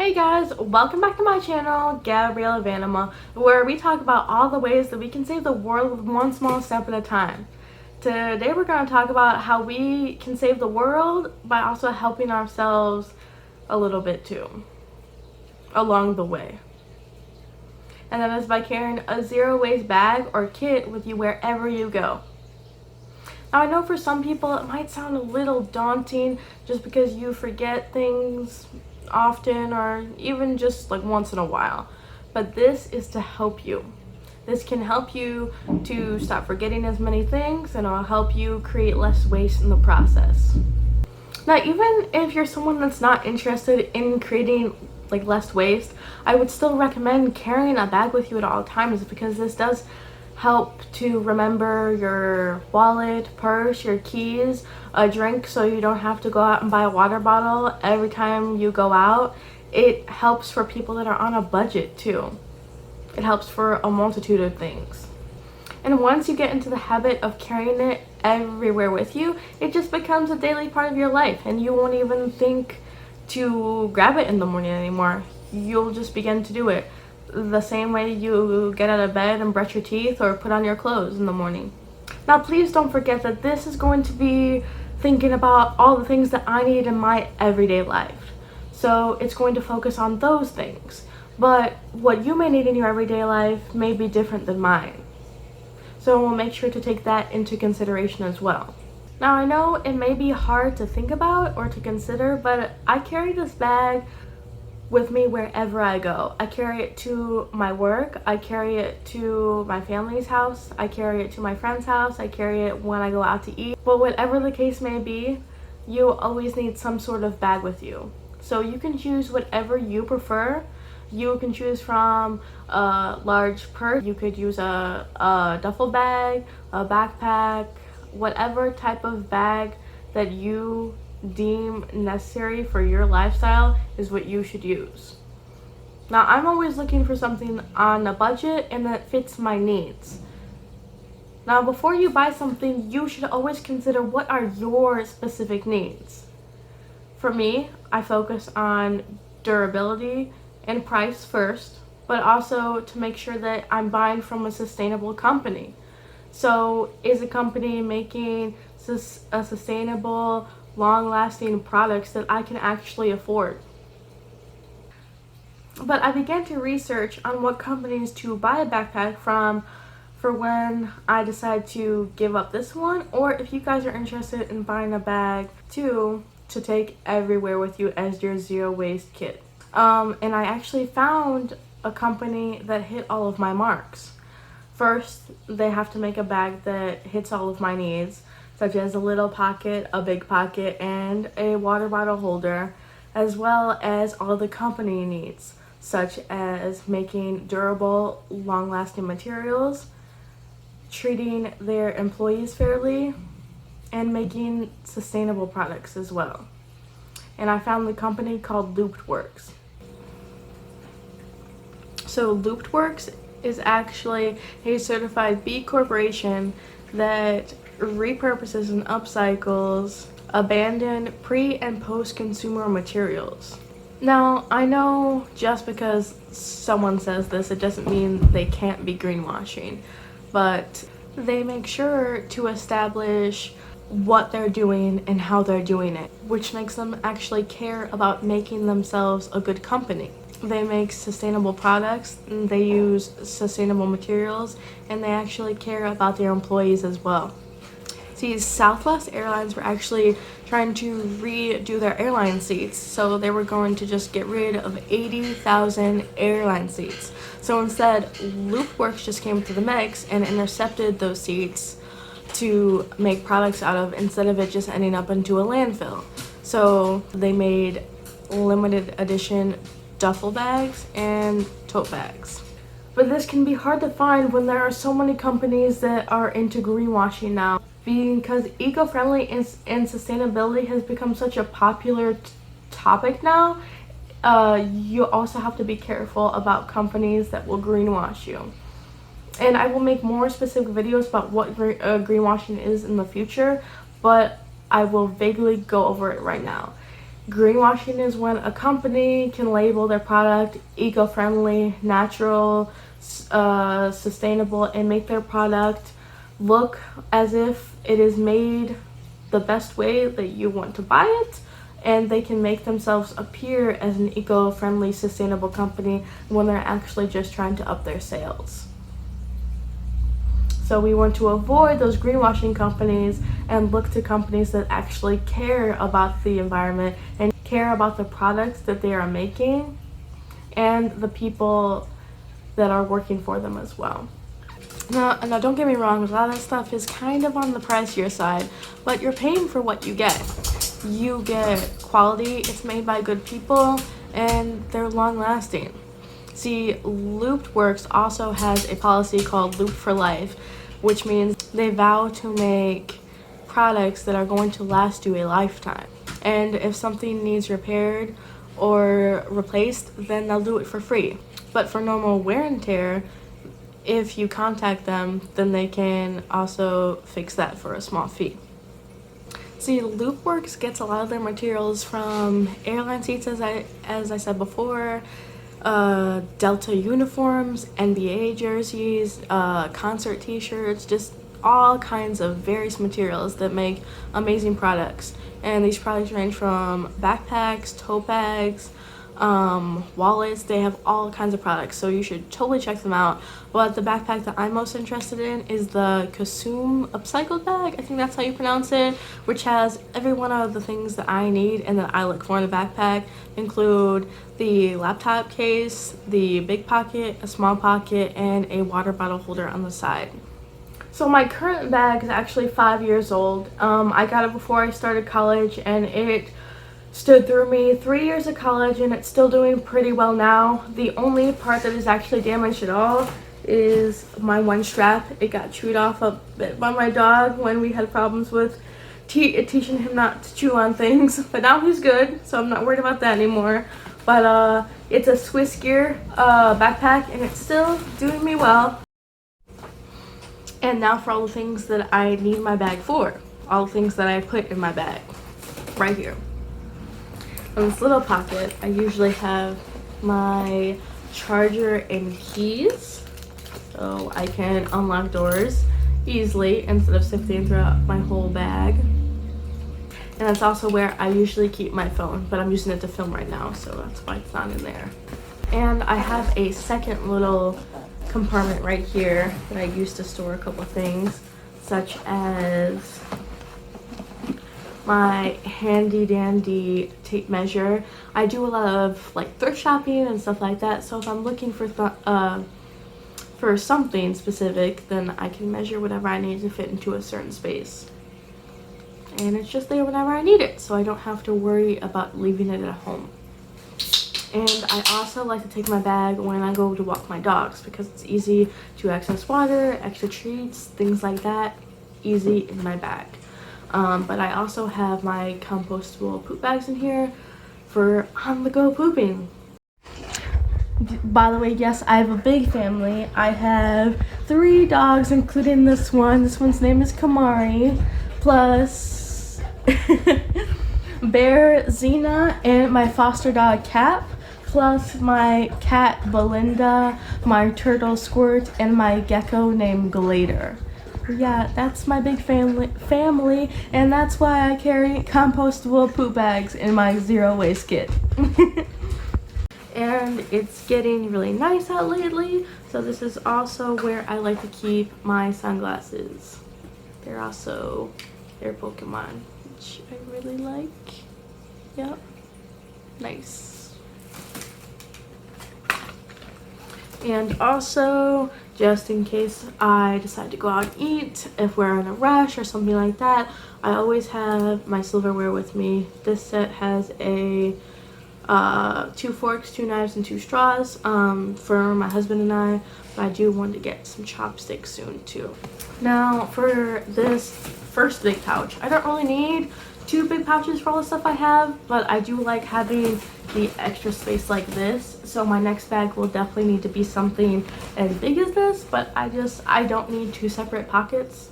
Hey guys, welcome back to my channel, Gabriella Vanima, where we talk about all the ways that we can save the world one small step at a time. Today we're going to talk about how we can save the world by also helping ourselves a little bit too, along the way. And that is by carrying a zero waste bag or kit with you wherever you go. Now I know for some people it might sound a little daunting just because you forget things often or even just like once in a while, but this is to help you. This can help you to stop forgetting as many things, and it'll help you create less waste in the process. Now even if you're someone that's not interested in creating like less waste, I would still recommend carrying a bag with you at all times, because this does help to remember your wallet, purse, your keys, a drink, so you don't have to go out and buy a water bottle every time you go out. It helps for people that are on a budget too. It helps for a multitude of things. And once you get into the habit of carrying it everywhere with you, it just becomes a daily part of your life, and you won't even think to grab it in the morning anymore. You'll just begin to do it the same way you get out of bed and brush your teeth or put on your clothes in the morning. Now please don't forget that this is going to be thinking about all the things that I need in my everyday life. So it's going to focus on those things. But what you may need in your everyday life may be different than mine. So we'll make sure to take that into consideration as well. Now I know it may be hard to think about or to consider, but I carry this bag with me wherever I go. I carry it to my work, I carry it to my family's house, I carry it to my friend's house, I carry it when I go out to eat. But whatever the case may be, you always need some sort of bag with you. So you can choose whatever you prefer. You can choose from a large purse, you could use a duffel bag, a backpack, whatever type of bag that you deem necessary for your lifestyle is what you should use. Now I'm always looking for something on a budget and that fits my needs. Now before you buy something, you should always consider what are your specific needs. For me, I focus on durability and price first, but also to make sure that I'm buying from a sustainable company. So is a company making a sustainable, long-lasting products that I can actually afford? But I began to research on what companies to buy a backpack from for when I decide to give up this one, or if you guys are interested in buying a bag too to take everywhere with you as your zero waste kit. And I actually found a company that hit all of my marks. First, they have to make a bag that hits all of my needs, such as a little pocket, a big pocket, and a water bottle holder, as well as all the company needs, such as making durable, long-lasting materials, treating their employees fairly, and making sustainable products as well. And I found the company called Looptworks. So Looptworks is actually a certified B Corporation that repurposes and upcycles abandoned pre- and post-consumer materials. Now, I know just because someone says this, it doesn't mean they can't be greenwashing, but they make sure to establish what they're doing and how they're doing it, which makes them actually care about making themselves a good company. They make sustainable products, and they use sustainable materials, and they actually care about their employees as well. See, Southwest Airlines were actually trying to redo their airline seats, so they were going to just get rid of 80,000 airline seats. So instead, Loopworks just came to the mix and intercepted those seats to make products out of, instead of it just ending up into a landfill. So they made limited edition duffel bags and tote bags. But this can be hard to find when there are so many companies that are into greenwashing now, because eco-friendly and sustainability has become such a popular topic now. You also have to be careful about companies that will greenwash you. And I will make more specific videos about what greenwashing is in the future, but I will vaguely go over it right now. Greenwashing is when a company can label their product eco-friendly, natural, sustainable, and make their product look as if it is made the best way that you want to buy it, and they can make themselves appear as an eco-friendly, sustainable company when they're actually just trying to up their sales. So we want to avoid those greenwashing companies and look to companies that actually care about the environment and care about the products that they are making and the people that are working for them as well. Now don't get me wrong, a lot of that stuff is kind of on the pricier side, but you're paying for what you get. You get quality, it's made by good people, and they're long lasting. See, Looptworks also has a policy called Loop for Life, which means they vow to make products that are going to last you a lifetime. And if something needs repaired or replaced, then they'll do it for free. But for normal wear and tear, if you contact them, then they can also fix that for a small fee. See, Loopworks gets a lot of their materials from airline seats, as I said before, Delta uniforms, NBA jerseys, concert t-shirts, just all kinds of various materials that make amazing products. And these products range from backpacks, tote bags, wallets. They have all kinds of products, so you should totally check them out. But the backpack that I'm most interested in is the Consume upcycled bag, I think that's how you pronounce it, which has every one of the things that I need and that I look for in a backpack. Include the laptop case, the big pocket, a small pocket, and a water bottle holder on the side. So my current bag is actually 5 years old. I got it before I started college, and it stood through me 3 years of college, and it's still doing pretty well now. The only part that is actually damaged at all is my one strap. It got chewed off a bit by my dog when we had problems with teaching him not to chew on things, but now he's good, so I'm not worried about that anymore. But it's a Swiss gear backpack, and it's still doing me well. And now for all the things that I need my bag for, all the things that I put in my bag right here. In this little pocket, I usually have my charger and keys, so I can unlock doors easily instead of sifting throughout my whole bag. And that's also where I usually keep my phone, but I'm using it to film right now, so that's why it's not in there. And I have a second little compartment right here that I use to store a couple of things, such as my handy dandy tape measure. I do a lot of like thrift shopping and stuff like that, so if I'm looking for something specific, then I can measure whatever I need to fit into a certain space. And it's just there whenever I need it, so I don't have to worry about leaving it at home. And I also like to take my bag when I go to walk my dogs, because it's easy to access water, extra treats, things like that, easy in my bag. But I also have my compostable poop bags in here for on-the-go pooping. By the way, yes, I have a big family. I have 3 dogs, including this one. This one's name is Kamari, plus Bear Xena, and my foster dog Cap, plus my cat Belinda, my turtle Squirt, and my gecko named Glader. Yeah, that's my big family, and that's why I carry compostable poop bags in my zero waste kit. And it's getting really nice out lately, so this is also where I like to keep my sunglasses. They're Pokemon, which I really like. Yep, nice. And also, just in case I decide to go out and eat, if we're in a rush or something like that, I always have my silverware with me. This set has a 2 forks, 2 knives, and 2 straws for my husband and I, but I do want to get some chopsticks soon too. Now for this first big pouch, I don't really need 2 big pouches for all the stuff I have, but I do like having the extra space like this, so my next bag will definitely need to be something as big as this, but I don't need 2 separate pockets,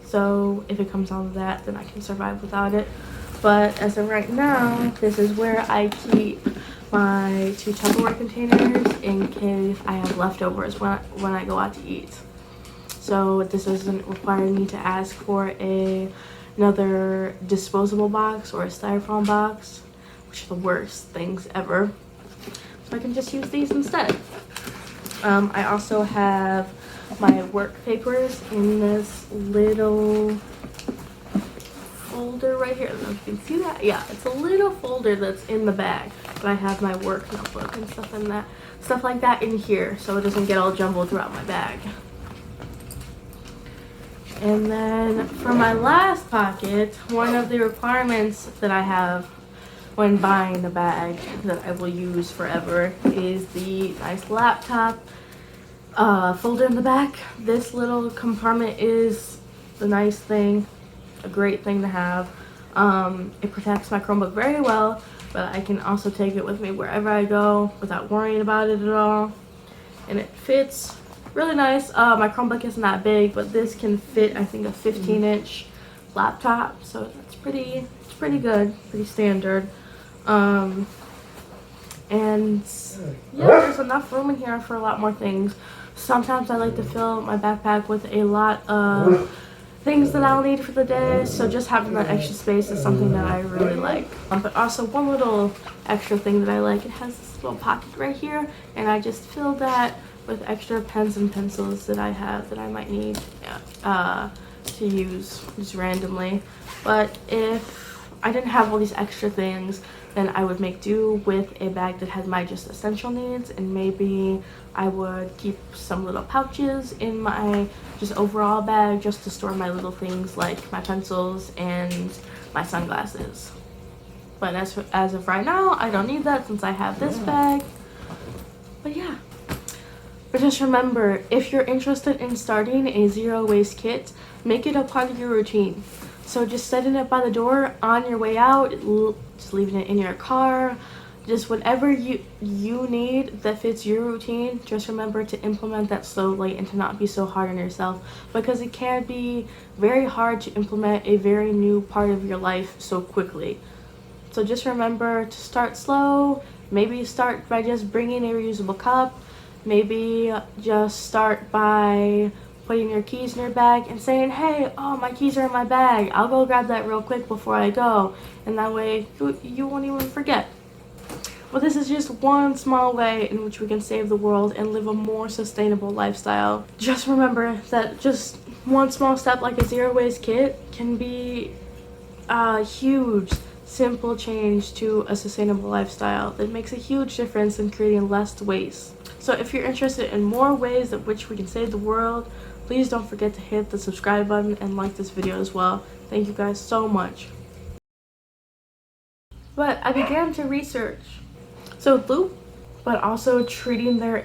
so if it comes down to that, then I can survive without it. But as of right now, this is where I keep my 2 Tupperware containers in case I have leftovers when I go out to eat. So this doesn't require me to ask for another disposable box or a styrofoam box, which are the worst things ever. So I can just use these instead. I also have my work papers in this little folder right here. I don't know if you can see that. Yeah, it's a little folder that's in the bag. But I have my work notebook and stuff like that in here, so it doesn't get all jumbled throughout my bag. And then for my last pocket, one of the requirements that I have when buying the bag that I will use forever is the nice laptop folder in the back. This little compartment is the nice thing, a great thing to have. It protects my Chromebook very well, but I can also take it with me wherever I go without worrying about it at all. And it fits really nice. My Chromebook isn't that big, but this can fit, I think, a 15-inch laptop, so it's pretty good, pretty standard. And yeah, there's enough room in here for a lot more things. Sometimes I like to fill my backpack with a lot of things that I'll need for the day, so just having that extra space is something that I really like. But also one little extra thing that I like, it has this little pocket right here, and I just fill that with extra pens and pencils that I have that I might need to use just randomly. But if I didn't have all these extra things, then I would make do with a bag that had my just essential needs, and maybe I would keep some little pouches in my just overall bag just to store my little things like my pencils and my sunglasses. But as of right now, I don't need that since I have this bag. But yeah. But just remember, if you're interested in starting a zero waste kit, make it a part of your routine. So just setting it by the door on your way out, just leaving it in your car, just whatever you need that fits your routine, just remember to implement that slowly and to not be so hard on yourself, because it can be very hard to implement a very new part of your life so quickly. So just remember to start slow. Maybe start by just bringing a reusable cup. Maybe just start by putting your keys in your bag and saying, hey, oh, my keys are in my bag. I'll go grab that real quick before I go. And that way you won't even forget. Well, this is just one small way in which we can save the world and live a more sustainable lifestyle. Just remember that just one small step like a zero waste kit can be a huge, simple change to a sustainable lifestyle that makes a huge difference in creating less waste. So if you're interested in more ways in which we can save the world, please don't forget to hit the subscribe button and like this video as well. Thank you guys so much. But I began to research. So Loop, but also treating their